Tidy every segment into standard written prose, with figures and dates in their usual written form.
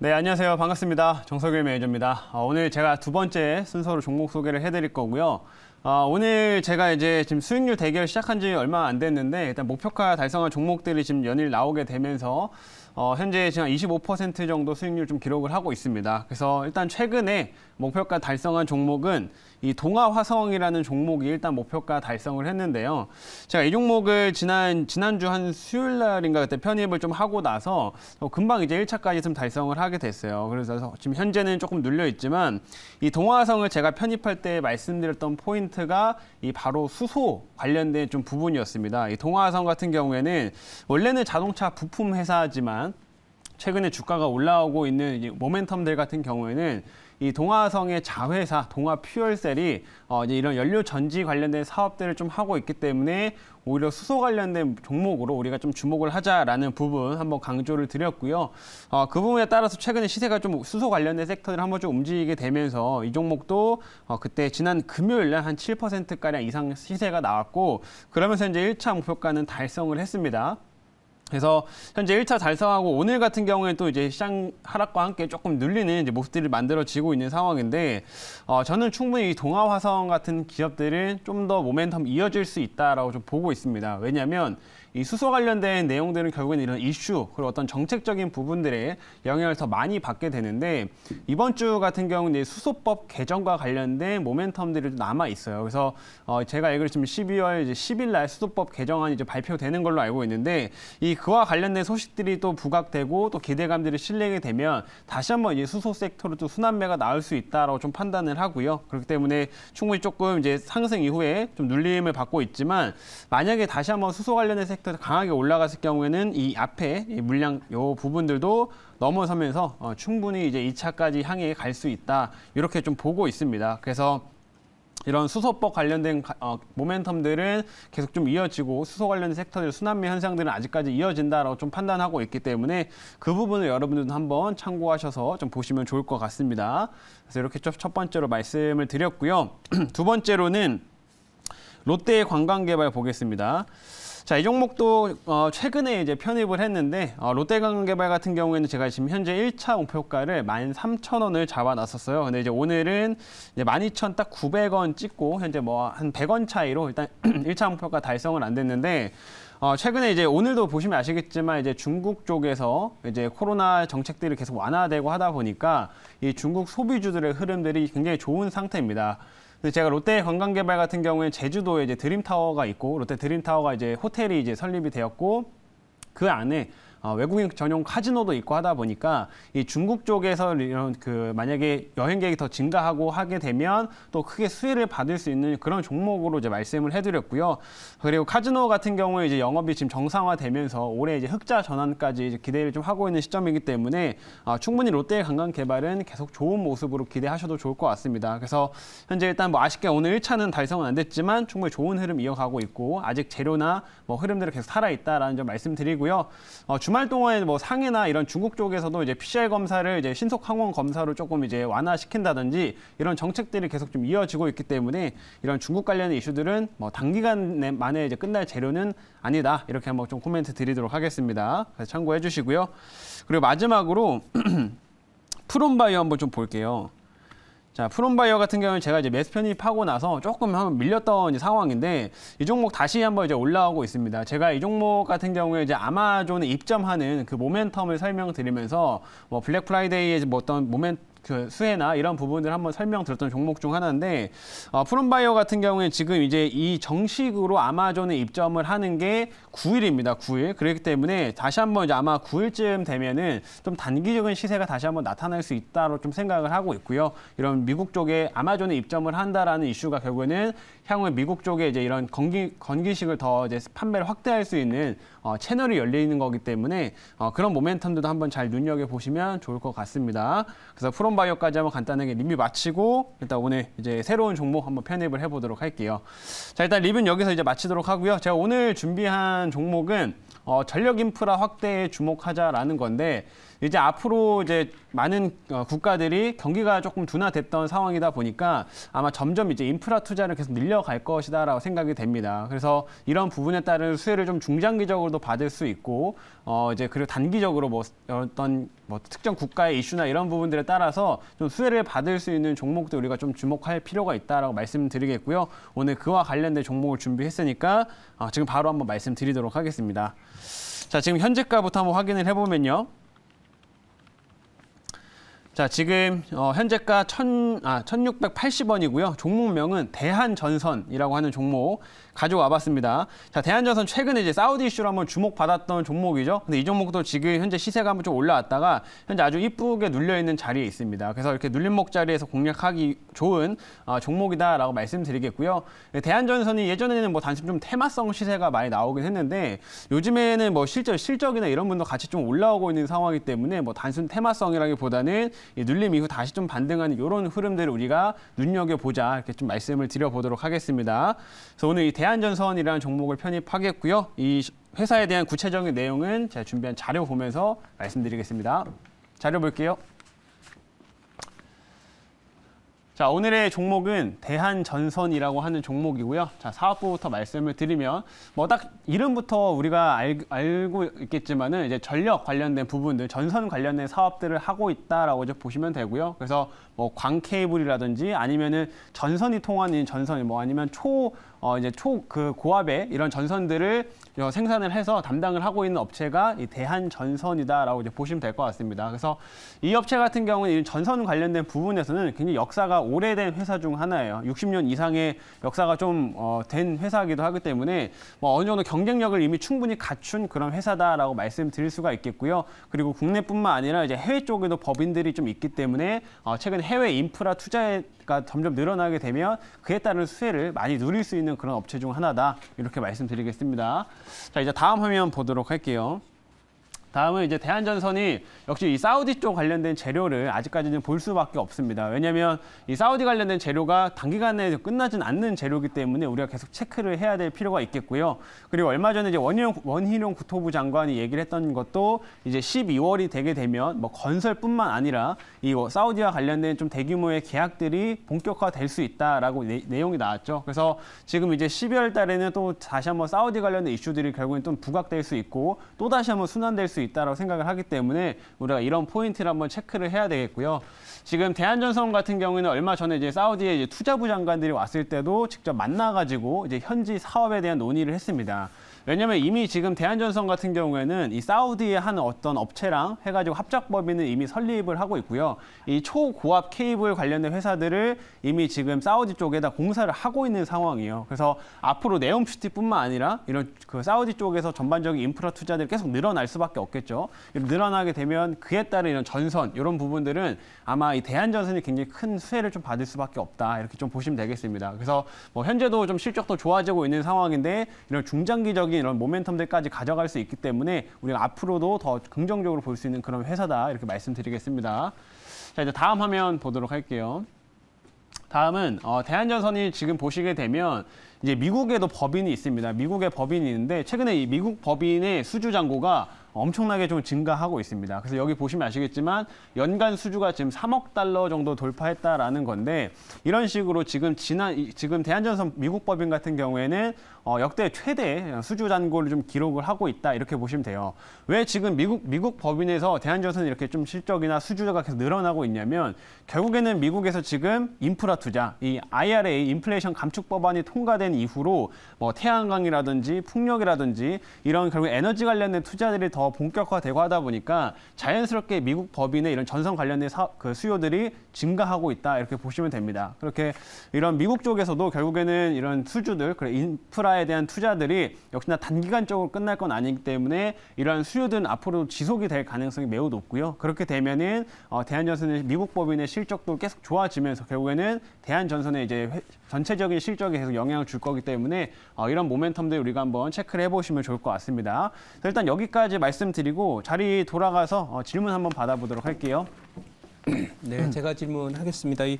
네, 안녕하세요. 반갑습니다. 정석일 매니저입니다. 오늘 제가 두 번째 순서로 종목 소개를 해드릴 거고요. 오늘 제가 이제 지금 수익률 대결 시작한 지 얼마 안 됐는데 일단 목표가 달성한 종목들이 지금 연일 나오게 되면서 현재 지금 25% 정도 수익률 좀 기록을 하고 있습니다. 그래서 일단 최근에 목표가 달성한 종목은 이 동아화성이라는 종목이 일단 목표가 달성을 했는데요. 제가 이 종목을 지난주 한 수요일 날인가 그때 편입을 좀 하고 나서 금방 이제 1차까지 좀 달성을 하게 됐어요. 그래서 지금 현재는 조금 눌려 있지만 이 동아화성을 제가 편입할 때 말씀드렸던 포인트가 이 바로 수소 관련된 좀 부분이었습니다. 이 동아화성 같은 경우에는 원래는 자동차 부품 회사지만 최근에 주가가 올라오고 있는 이 모멘텀들 같은 경우에는 이 동아성의 자회사, 동아퓨얼셀이 이제 이런 연료 전지 관련된 사업들을 좀 하고 있기 때문에 오히려 수소 관련된 종목으로 우리가 좀 주목을 하자라는 부분 한번 강조를 드렸고요. 그 부분에 따라서 최근에 시세가 좀 수소 관련된 섹터를 한번 좀 움직이게 되면서 이 종목도 그때 지난 금요일 날 한 7%가량 이상 시세가 나왔고 그러면서 이제 1차 목표가는 달성을 했습니다. 그래서 현재 1차 달성하고 오늘 같은 경우에는 또 이제 시장 하락과 함께 조금 눌리는 이제 모습들이 만들어지고 있는 상황인데 저는 충분히 이 동아화성 같은 기업들은 좀 더 모멘텀 이어질 수 있다라고 좀 보고 있습니다. 왜냐하면 이 수소 관련된 내용들은 결국에는 이런 이슈 그리고 어떤 정책적인 부분들에 영향을 더 많이 받게 되는데 이번 주 같은 경우는 수소법 개정과 관련된 모멘텀들이 남아 있어요. 그래서 제가 알기로 지금 12월 이제 10일 날 수소법 개정안이 이제 발표되는 걸로 알고 있는데 그와 관련된 소식들이 또 부각되고 또 기대감들이 실리게 되면 다시 한번 이제 수소 섹터로 또 순환매가 나올 수 있다라고 좀 판단을 하고요. 그렇기 때문에 충분히 조금 이제 상승 이후에 좀 눌림을 받고 있지만 만약에 다시 한번 수소 관련된 섹터 강하게 올라갔을 경우에는 이 앞에 이 물량 요 부분들도 넘어서면서 충분히 이제 2차까지 향해 갈 수 있다. 이렇게 좀 보고 있습니다. 그래서 이런 수소법 관련된 모멘텀들은 계속 좀 이어지고 수소 관련 섹터들 순환매 현상들은 아직까지 이어진다라고 좀 판단하고 있기 때문에 그 부분을 여러분들도 한번 참고하셔서 좀 보시면 좋을 것 같습니다. 그래서 이렇게 첫 번째로 말씀을 드렸고요. 두 번째로는 롯데관광개발 보겠습니다. 자, 이 종목도 최근에 이제 편입을 했는데 롯데관광개발 같은 경우에는 제가 지금 현재 1차 목표가를 13,000원을 잡아놨었어요. 근데 이제 오늘은 이제 12,000 딱 900원 찍고 현재 뭐 한 100원 차이로 일단 1차 목표가 달성은 안 됐는데 최근에 이제 오늘도 보시면 아시겠지만 이제 중국 쪽에서 이제 코로나 정책들이 계속 완화되고 하다 보니까 이 중국 소비주들의 흐름들이 굉장히 좋은 상태입니다. 제가 롯데관광개발 같은 경우에 제주도에 이제 드림타워가 있고 롯데 드림타워가 이제 호텔이 이제 설립이 되었고 그 안에 외국인 전용 카지노도 있고 하다 보니까 이 중국 쪽에서 이런 만약에 여행객이 더 증가하고 하게 되면 또 크게 수혜를 받을 수 있는 그런 종목으로 이제 말씀을 해드렸고요. 그리고 카지노 같은 경우에 이제 영업이 지금 정상화되면서 올해 이제 흑자 전환까지 이제 기대를 좀 하고 있는 시점이기 때문에 충분히 롯데관광개발은 계속 좋은 모습으로 기대하셔도 좋을 것 같습니다. 그래서 현재 일단 뭐 아쉽게 오늘 1차는 달성은 안 됐지만 충분히 좋은 흐름 이어가고 있고 아직 재료나 뭐 흐름들이 계속 살아있다라는 점 말씀드리고요. 주말 동안에 뭐 상해나 이런 중국 쪽에서도 이제 PCR 검사를 이제 신속 항원 검사로 조금 이제 완화시킨다든지 이런 정책들이 계속 좀 이어지고 있기 때문에 이런 중국 관련의 이슈들은 뭐 단기간 만에 이제 끝날 재료는 아니다. 이렇게 한번 좀 코멘트 드리도록 하겠습니다. 그래서 참고해 주시고요. 그리고 마지막으로 프롬바이오 한번 좀 볼게요. 자, 프롬바이오 같은 경우는 제가 이제 매수 편입하고 나서 조금 한번 밀렸던 상황인데 이 종목 다시 한번 이제 올라오고 있습니다. 제가 이 종목 같은 경우에 이제 아마존에 입점하는 그 모멘텀을 설명드리면서 뭐 블랙 프라이데이에 뭐 어떤 수혜나 이런 부분들 한번 설명드렸던 종목 중 하나인데 프롬바이오 같은 경우에 지금 이제 이 정식으로 아마존에 입점을 하는 게 9일입니다. 9일. 그렇기 때문에 다시 한번 이제 아마 9일쯤 되면은 좀 단기적인 시세가 다시 한번 나타날 수 있다로 좀 생각을 하고 있고요. 이런 미국 쪽에 아마존에 입점을 한다라는 이슈가 결국에는 향후에 미국 쪽에 이제 이런 건기식을 더 이제 판매를 확대할 수 있는 채널이 열리는 거기 때문에 그런 모멘텀들도 한번 잘 눈여겨보시면 좋을 것 같습니다. 그래서 프롬바이오까지 한번 간단하게 리뷰 마치고 일단 오늘 이제 새로운 종목 한번 편입을 해보도록 할게요. 자, 일단 리뷰는 여기서 이제 마치도록 하고요. 제가 오늘 준비한 종목은 전력 인프라 확대에 주목하자라는 건데 이제 앞으로 이제 많은 국가들이 경기가 조금 둔화됐던 상황이다 보니까 아마 점점 이제 인프라 투자를 계속 늘려갈 것이다라고 생각이 됩니다. 그래서 이런 부분에 따른 수혜를 좀 중장기적으로도 받을 수 있고 이제 그리고 단기적으로 뭐 어떤 뭐 특정 국가의 이슈나 이런 부분들에 따라서 좀 수혜를 받을 수 있는 종목도 우리가 좀 주목할 필요가 있다라고 말씀드리겠고요. 오늘 그와 관련된 종목을 준비했으니까 지금 바로 한번 말씀드리도록 하겠습니다. 자, 지금 현재가부터 한번 확인을 해보면요. 자, 지금 현재가 1680원이고요. 종목명은 대한전선이라고 하는 종목 가져와 봤습니다. 자, 대한전선 최근에 이제 사우디 이슈로 한번 주목받았던 종목이죠. 근데 이 종목도 지금 현재 시세가 한번 좀 올라왔다가 현재 아주 이쁘게 눌려있는 자리에 있습니다. 그래서 이렇게 눌림목 자리에서 공략하기 좋은 종목이다라고 말씀드리겠고요. 대한전선이 예전에는 뭐 단순 좀 테마성 시세가 많이 나오긴 했는데 요즘에는 뭐 실적이나 이런 분도 같이 좀 올라오고 있는 상황이기 때문에 뭐 단순 테마성이라기보다는 이 눌림 이후 다시 좀 반등하는 이런 흐름들을 우리가 눈여겨보자 이렇게 좀 말씀을 드려보도록 하겠습니다. 그래서 오늘 이 대한전선이라는 종목을 편입하겠고요. 이 회사에 대한 구체적인 내용은 제가 준비한 자료 보면서 말씀드리겠습니다. 자료 볼게요. 자, 오늘의 종목은 대한전선이라고 하는 종목이고요. 자, 사업부부터 말씀을 드리면 뭐 딱 이름부터 우리가 알고 있겠지만은 이제 전력 관련된 부분들, 전선 관련된 사업들을 하고 있다라고 이제 보시면 되고요. 그래서 뭐 광 케이블이라든지 아니면은 전선이 통하는 전선, 뭐 아니면 고압의 이런 전선들을 생산을 해서 담당을 하고 있는 업체가 이 대한전선이다라고 이제 보시면 될 것 같습니다. 그래서 이 업체 같은 경우는 이 전선 관련된 부분에서는 굉장히 역사가 오래된 회사 중 하나예요. 60년 이상의 역사가 좀 된 회사이기도 하기 때문에 뭐 어느 정도 경쟁력을 이미 충분히 갖춘 그런 회사다라고 말씀드릴 수가 있겠고요. 그리고 국내뿐만 아니라 이제 해외 쪽에도 법인들이 좀 있기 때문에 최근 해외 인프라 투자가 점점 늘어나게 되면 그에 따른 수혜를 많이 누릴 수 있는 그런 업체 중 하나다. 이렇게 말씀드리겠습니다. 자, 이제 다음 화면 보도록 할게요. 다음은 이제 대한전선이 역시 이 사우디 쪽 관련된 재료를 아직까지는 볼 수밖에 없습니다. 왜냐하면 이 사우디 관련된 재료가 단기간에 끝나진 않는 재료이기 때문에 우리가 계속 체크를 해야 될 필요가 있겠고요. 그리고 얼마 전에 이제 원희룡 국토부 장관이 얘기를 했던 것도 이제 12월이 되게 되면 뭐 건설뿐만 아니라 이 사우디와 관련된 좀 대규모의 계약들이 본격화될 수 있다라고 내용이 나왔죠. 그래서 지금 이제 12월 달에는 또 다시 한번 사우디 관련된 이슈들이 결국엔 좀 부각될 수 있고 또 다시 한번 순환될 수 있다고 생각을 하기 때문에 우리가 이런 포인트를 한번 체크를 해야 되겠고요. 지금 대한전선 같은 경우에는 얼마 전에 이제 사우디에 이제 투자부 장관들이 왔을 때도 직접 만나가지고 이제 현지 사업에 대한 논의를 했습니다. 왜냐면 이미 지금 대한전선 같은 경우에는 이 사우디의 한 어떤 업체랑 해가지고 합작법인을 이미 설립을 하고 있고요. 이 초고압 케이블 관련된 회사들을 이미 지금 사우디 쪽에다 공사를 하고 있는 상황이에요. 그래서 앞으로 네옴시티뿐만 아니라 이런 그 사우디 쪽에서 전반적인 인프라 투자들이 계속 늘어날 수밖에 없겠죠. 늘어나게 되면 그에 따른 이런 전선 이런 부분들은 아마 이 대한전선이 굉장히 큰 수혜를 좀 받을 수밖에 없다. 이렇게 좀 보시면 되겠습니다. 그래서 뭐 현재도 좀 실적도 좋아지고 있는 상황인데 이런 중장기적인 이런 모멘텀들까지 가져갈 수 있기 때문에 우리가 앞으로도 더 긍정적으로 볼 수 있는 그런 회사다 이렇게 말씀드리겠습니다. 자, 이제 다음 화면 보도록 할게요. 다음은 대한전선이 지금 보시게 되면 이제 미국에도 법인이 있습니다. 미국의 법인이 있는데 최근에 이 미국 법인의 수주 잔고가 엄청나게 좀 증가하고 있습니다. 그래서 여기 보시면 아시겠지만 연간 수주가 지금 3억 달러 정도 돌파했다라는 건데 이런 식으로 지금 대한전선 미국 법인 같은 경우에는 역대 최대 수주 잔고를 좀 기록을 하고 있다 이렇게 보시면 돼요. 왜 지금 미국 법인에서 대한전선이 이렇게 좀 실적이나 수주가 계속 늘어나고 있냐면 결국에는 미국에서 지금 인프라 투자, 이 IRA 인플레이션 감축 법안이 통과된 이후로 뭐 태양광이라든지 풍력이라든지 이런 결국 에너지 관련된 투자들이 더 본격화되고 하다 보니까 자연스럽게 미국 법인의 이런 전선 관련된 그 수요들이 증가하고 있다 이렇게 보시면 됩니다. 그렇게 이런 미국 쪽에서도 결국에는 이런 수주들, 인프라에 대한 투자들이 역시나 단기간적으로 끝날 건 아니기 때문에 이런 수요들은 앞으로 지속이 될 가능성이 매우 높고요. 그렇게 되면은 대한전선의 미국 법인의 실적도 계속 좋아지면서 결국에는 대한전선의 이제 전체적인 실적에 계속 영향을 줄 거기 때문에 이런 모멘텀들 우리가 한번 체크를 해보시면 좋을 것 같습니다. 일단 여기까지 말씀드리고 자리 돌아가서 질문 한번 받아보도록 할게요. 네, 제가 질문하겠습니다. 이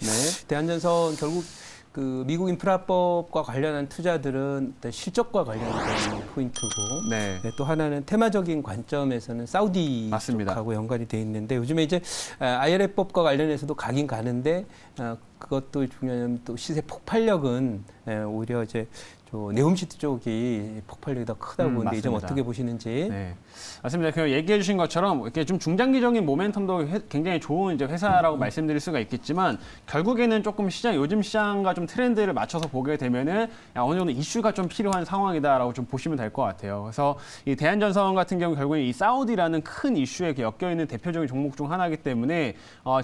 대한전선 결국 그 미국 인프라법과 관련한 투자들은 일단 실적과 관련된 포인트고 네. 또 하나는 테마적인 관점에서는 사우디 맞습니다. 쪽하고 연관이 돼 있는데 요즘에 이제 IRA법과 관련해서도 가긴 가는데 그것도 중요한 또 시세 폭발력은 오히려 이제 네옴시티 쪽이 폭발력이 더 크다고 보는데 이 점 어떻게 보시는지? 네, 맞습니다. 그 얘기해 주신 것처럼 이렇게 좀 중장기적인 모멘텀도 굉장히 좋은 이제 회사라고 말씀드릴 수가 있겠지만 결국에는 조금 요즘 시장과 좀 트렌드를 맞춰서 보게 되면은 어느 정도 이슈가 좀 필요한 상황이다라고 좀 보시면 될 것 같아요. 그래서 이 대한전선 같은 경우 결국에 이 사우디라는 큰 이슈에 엮여 있는 대표적인 종목 중 하나이기 때문에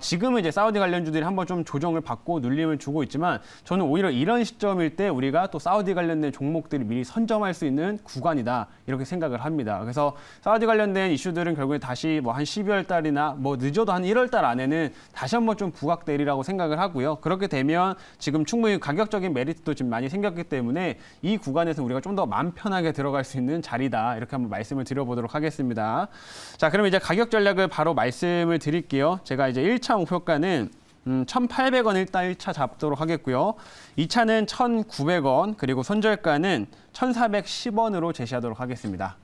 지금은 이제 사우디 관련주들이 한번 좀 조정을 받고 눌림을 주고 있지만 저는 오히려 이런 시점일 때 우리가 또 사우디 관련된 종목들이 미리 선점할 수 있는 구간이다 이렇게 생각을 합니다. 그래서 사우디 관련된 이슈들은 결국에 다시 뭐 한 12월 달이나 뭐 늦어도 한 1월 달 안에는 다시 한번 좀 부각되리라고 생각을 하고요. 그렇게 되면 지금 충분히 가격적인 메리트도 지금 많이 생겼기 때문에 이 구간에서 우리가 좀 더 마음 편하게 들어갈 수 있는 자리다 이렇게 한번 말씀을 드려보도록 하겠습니다. 자, 그럼 이제 가격 전략을 바로 말씀을 드릴게요. 제가 이제 1차 목표가는 1,800원 일단 1차 잡도록 하겠고요. 2차는 1,900원, 그리고 손절가는 1,410원으로 제시하도록 하겠습니다.